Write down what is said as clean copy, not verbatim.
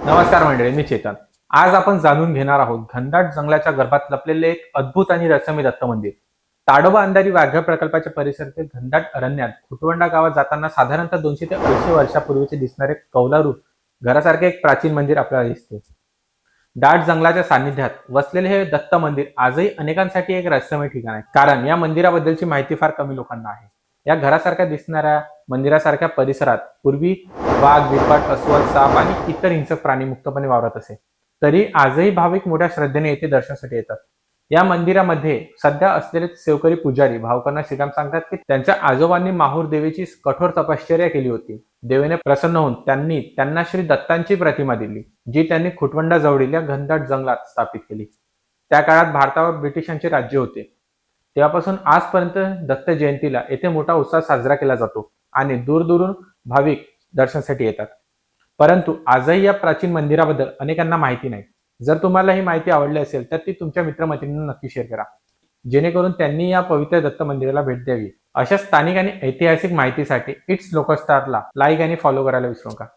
नमस्कार मंडळी, मी चेतन. आज आपण जाणून घेणार आहोत घनदाट जंगलाच्या गर्भात लपलेले एक अद्भुत आणि रहस्यमय दत्त मंदिर. ताडोबा अंधारी व्याघ्र प्रकल्पाच्या परिसरातील घनदाट अरण्यात खुटवंडा गावात जाताना साधारणतः 200 ते 250 वर्षापूर्वीचे दिसणारे कौलारू घरासारखे एक प्राचीन मंदिर आपल्याला दिसते. दाट जंगलाच्या सानिध्यात वसलेले हे दत्त मंदिर आजही अनेकांसाठी एक रहस्यमय ठिकाण आहे, कारण या मंदिराबद्दलची माहिती फार कमी लोकांना आहे. या घरासारख्या दिसणाऱ्या मंदिरासारख्या परिसरात पूर्वी वाघ, बिबट, अस्वल, साप आणि इतर हिंसक प्राणी मुक्तपणे वावरत असे. तरी आजही भाविक मोठ्या श्रद्धेने येथे दर्शनासाठी येतात. या मंदिरामध्ये सध्या असलेले सेवकरी पुजारी भावकांना श्रीराम सांगतात की त्यांच्या आजोबांनी माहूर देवीची कठोर तपश्चर्या केली होती. देवीने प्रसन्न होऊन त्यांनी त्यांना श्री दत्तांची प्रतिमा दिली, जी त्यांनी खुटवंडा जवळील या घनदाट जंगलात स्थापित केली. त्या काळात भारतावर ब्रिटिशांचे राज्य होते. तेव्हापासून आजपर्यंत दत्त जयंतीला येथे मोठा उत्साह साजरा केला जातो आणि दूरदूरून भाविक दर्शनासाठी येतात. परंतु आजही या प्राचीन मंदिराबद्दल अनेकांना माहिती नाही. जर तुम्हाला ही माहिती आवडली असेल तर ती तुमच्या मित्रमैत्रिणींना नक्की शेअर करा, जेणेकरून त्यांनी या पवित्र दत्त मंदिराला भेट द्यावी. अशा स्थानिक आणि ऐतिहासिक माहितीसाठी इट्स लोकस्टारला लाईक आणि फॉलो करायला विसरू नका.